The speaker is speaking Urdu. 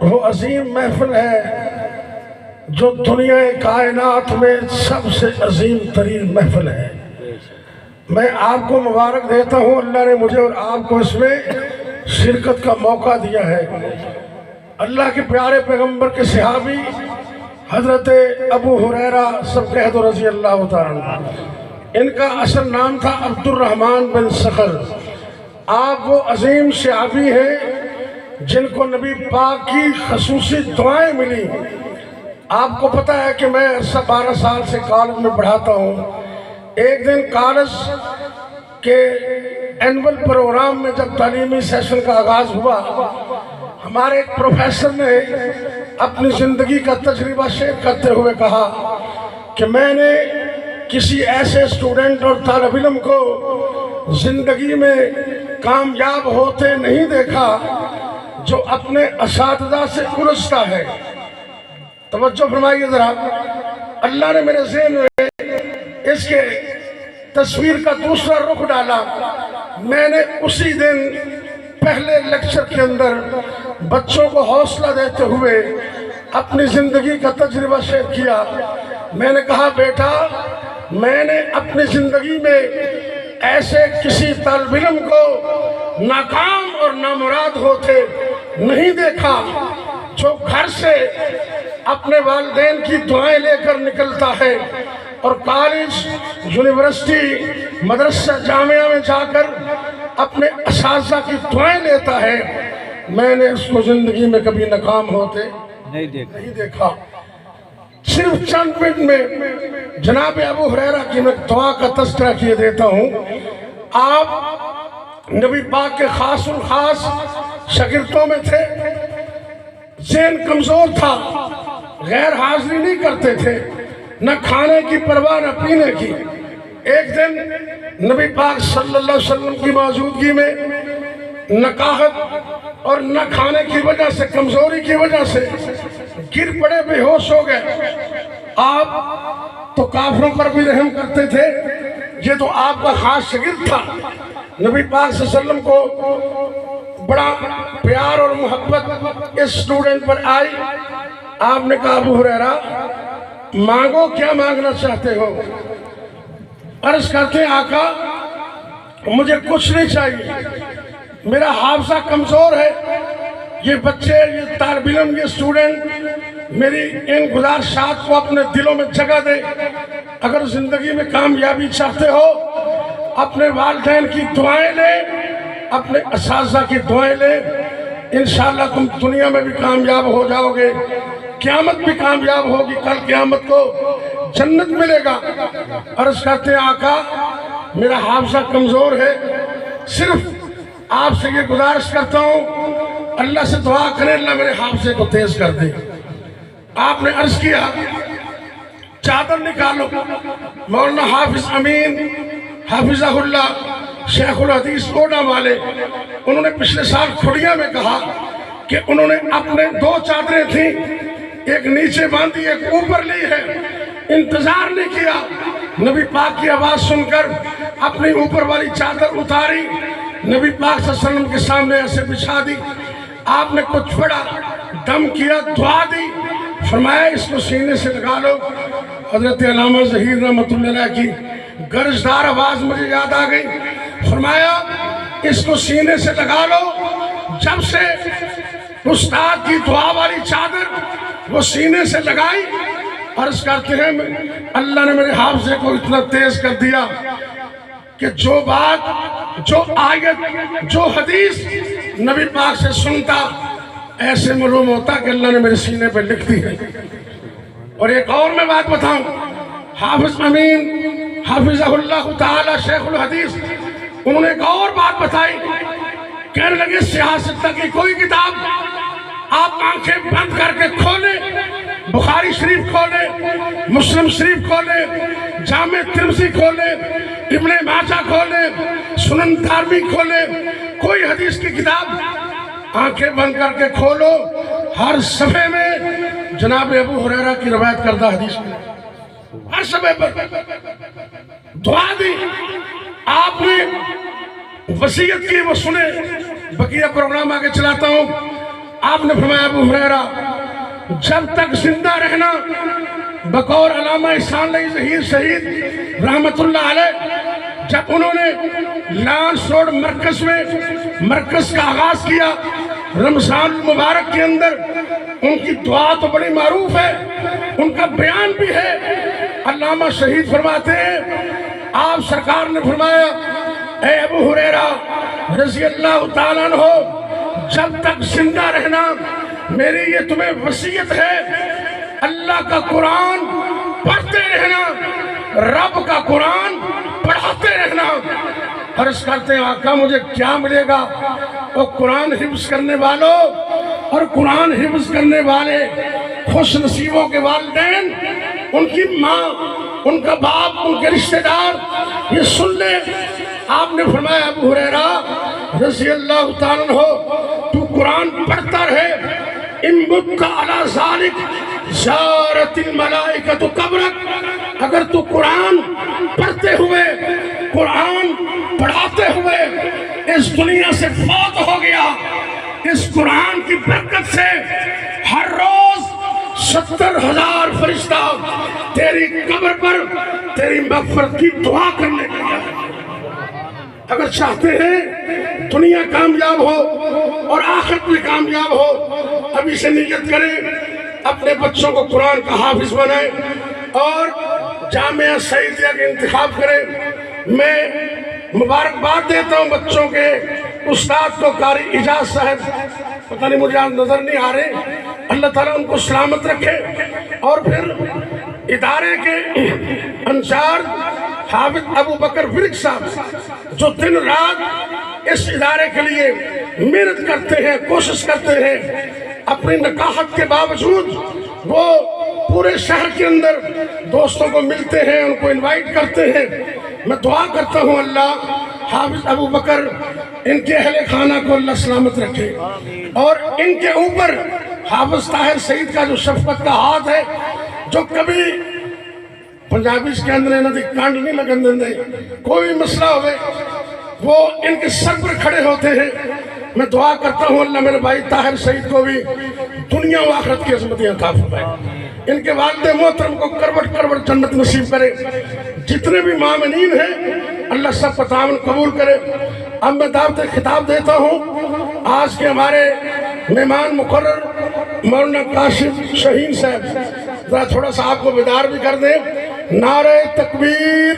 وہ عظیم محفل ہے جو دنیا کائنات میں سب سے عظیم ترین محفل ہے۔ میں آپ کو مبارک دیتا ہوں، اللہ نے مجھے اور آپ کو اس میں شرکت کا موقع دیا ہے۔ اللہ کے پیارے پیغمبر کے صحابی حضرت ابو ہریرہ سب کہہ دو رضی اللہ تعالیٰ، ان کا اصل نام تھا عبد الرحمن بن صخر۔ آپ وہ عظیم صحابی ہیں جن کو نبی پاک کی خصوصی دعائیں ملی۔ آپ کو پتہ ہے کہ میں 12 سال سے کالج میں پڑھاتا ہوں۔ ایک دن کالج کے اینول پروگرام میں جب تعلیمی سیشن کا آغاز ہوا، ہمارے ایک پروفیسر نے اپنی زندگی کا تجربہ شیئر کرتے ہوئے کہا کہ میں نے کسی ایسے اسٹوڈنٹ اور طالب علم کو زندگی میں کامیاب ہوتے نہیں دیکھا جو اپنے اساتذہ سے الجھتا ہے۔ توجہ فرمائیے ذرا، اللہ نے میرے ذہن میں اس کے تصویر کا دوسرا رخ ڈالا۔ میں نے اسی دن پہلے لیکچر کے اندر بچوں کو حوصلہ دیتے ہوئے اپنی زندگی کا تجربہ شیئر کیا۔ میں نے کہا بیٹا، میں نے اپنی زندگی میں ایسے کسی طالب علم کو ناکام اور نامراد ہوتے نہیں دیکھا جو گھر سے اپنے والدین کی دعائیں لے کر نکلتا ہے اور کالج، یونیورسٹی، مدرسہ، جامعہ میں جا کر اپنے اساتذہ کی دعائیں لیتا ہے۔ میں نے اس کو زندگی میں کبھی ناکام ہوتے نہیں دیکھا۔ صرف چند منٹ میں جناب ابو ہریرہ کی میں دعا کا تذکرہ کیے دیتا ہوں۔ آپ نبی پاک کے خاص الخاص شاگردوں میں تھے، ذہن کمزور تھا، غیر حاضری نہیں کرتے تھے، نہ کھانے کی پرواہ نہ پینے کی۔ ایک دن نبی پاک صلی اللہ علیہ وسلم کی موجودگی میں نکاحت اور نہ کھانے کی وجہ سے، کمزوری کی وجہ سے گر پڑے، بے ہوش ہو گئے۔ آپ تو کافروں پر بھی رحم کرتے تھے، یہ تو آپ کا خاص شاگرد تھا۔ نبی پاک صلی اللہ علیہ وسلم کو بڑا پیار اور محبت اس اسٹوڈنٹ پر آئی۔ آپ نے کہا ابو ہریرہ مانگو، کیا مانگنا چاہتے ہو؟ عرض کرتے ہیں آقا مجھے کچھ نہیں چاہیے، میرا حافظہ کمزور ہے، یہ بچے، یہ طالب علم، یہ اسٹوڈنٹ میری ان گزارشات کو اپنے دلوں میں جگہ دے۔ اگر زندگی میں کامیابی چاہتے ہو اپنے والدین کی دعائیں لے، اپنے اساتذہ کی دعائیں لے، انشاءاللہ تم دنیا میں بھی کامیاب ہو جاؤ گے، قیامت بھی کامیاب ہوگی، کل قیامت کو جنت ملے گا۔ عرض کرتے ہیں آقا میرا حافظہ کمزور ہے، صرف آپ سے یہ گزارش کرتا ہوں اللہ سے دعا کریں اللہ میرے حافظے کو تیز کر دے۔ آپ نے عرض کیا چادر نکالو۔ مولانا حافظ امین حافظہ اللہ شیخ الحدیث کوڈا والے، انہوں نے پچھلے سال کھڑیاں میں کہا کہ انہوں نے اپنے 2 چادریں تھیں، ایک نیچے باندھی ایک اوپر لی ہے، انتظار نہیں کیا، نبی پاک کی آواز سن کر اپنی اوپر والی چادر اتاری، نبی پاک صلی اللہ علیہ وسلم کے سامنے ایسے بچھا دی۔ آپ نے کچھ پڑھا، دم کیا، دعا دی، فرمایا اس کو سینے سے لگا لو۔ حضرت علامہ ظہیر رحمۃ اللہ علیہ کی گرجدار آواز مجھے یاد آ گئی، فرمایا اس کو سینے سے لگا لو۔ جب سے استاد کی دعا والی چادر وہ سینے سے لگائی، عرض کرتے ہیں اللہ نے میرے حافظے کو اتنا تیز کر دیا کہ جو بات، جو آیت، جو حدیث نبی پاک سے سنتا ایسے معلوم ہوتا کہ اللہ نے میرے سینے پہ لکھ دی ہے۔ اور ایک اور میں بات بتاؤں، حافظ امین حافظہ اللہ تعالی شیخ الحدیث، انہوں نے ایک اور بات بتائی، کہنے لگے سیاست کی کوئی کتاب آپ آنکھیں بند کر کے کھولیں، بخاری شریف کھولیں، مسلم شریف کھولیں، جامع ترمذی کھولیں، ابن ماجہ کھولیں، سنن دارمی کھولیں، کوئی حدیث کی کتاب آنکھیں بند کر کے کھولو، ہر صفحے میں جناب ابو ہریرہ کی روایت کردہ حدیث میں، ہر صفحے پر دعا دی۔ آپ نے وصیت کی، وہ سنے، بقیہ پروگرام آگے چلاتا ہوں۔ آپ نے فرمایا ابو ہریرہ جب تک زندہ رہنا بقول علامہ احسان علی ظہیر شہید رحمت اللہ علیہ، جب انہوں نے لانس روڈ مرکز میں مرکز کا آغاز کیا رمضان المبارک کے اندر، ان کی دعا تو بڑی معروف ہے، ان کا بیان بھی ہے۔ علامہ شہید فرماتے ہیں آپ سرکار نے فرمایا اے ابو ہریرہ رضی اللہ تعالیٰ عنہ، جب تک زندہ رہنا میری یہ تمہیں وصیت ہے، اللہ کا قرآن پڑھتے رہنا، رب کا قرآن پڑھاتے رہنا۔ عرض کرتے ہیں آقا مجھے کیا ملے گا؟ وہ قرآن حفظ کرنے والوں اور قرآن حفظ کرنے والے خوش نصیبوں کے والدین، ان کی ماں، ان کا باپ، ان کے رشتہ دار یہ سن لیں۔ آپ نے فرمایا ابو ہریرہ رضی اللہ تعالیٰ عنہ تو قرآن پڑھتا رہے، ان مت علی ذالک زارت الملائکۃ قبرک، اگر تو قرآن پڑھتے ہوئے قرآن پڑھاتے ہوئے اس دنیا سے فوت ہو گیا، اس قرآن کی برکت سے ہر روز 70,000 فرشتہ تیری قبر پر تیری مغفرت کی دعا کرنے کے لیے۔ اگر چاہتے ہیں دنیا کامیاب ہو اور آخرت میں کامیاب ہو، ابھی سے نیت کریں اپنے بچوں کو قرآن کا حافظ بنائیں اور جامعہ سعیدیہ کے انتخاب کریں۔ میں مبارکباد دیتا ہوں بچوں کے استاد کو، قاری اعجاز صاحب، پتہ نہیں مجھے آج نظر نہیں آ رہے، اللہ تعالیٰ ان کو سلامت رکھے، اور پھر ادارے کے انچارج حافظ ابو بکر ورک صاحب جو دن رات اس ادارے کے لیے محنت کرتے ہیں، کوشش کرتے ہیں، اپنی نکاحت کے باوجود وہ پورے شہر کے اندر دوستوں کو ملتے ہیں، ان کو انوائٹ کرتے ہیں۔ میں دعا کرتا ہوں اللہ حافظ ابو بکر ان کے اہل خانہ کو اللہ سلامت رکھے، اور ان کے اوپر حافظ طاہر سعید کا جو شفقت کا ہاتھ ہے، جو کبھی پنجابی اس کے اندر نہ کانڈ نہیں لگن دیں، کوئی مسئلہ ہوئے وہ ان کے سر پر کھڑے ہوتے ہیں۔ میں دعا کرتا ہوں اللہ میرے بھائی طاہر سعید کو بھی دنیا و آخرت کی عظمتیں عطا فرمائے، ان کے والد محترم کو کروٹ کروٹ جنت نصیب کرے، جتنے بھی مامنین ہیں اللہ سب کا تعاون قبول کرے۔ اب میں دعوت خطاب دیتا ہوں آج کے ہمارے مہمان مقرر مولانا کاشف شہین صاحب، ذرا تھوڑا سا آپ کو بیدار بھی کر دیں۔ نعرہ تکبیر۔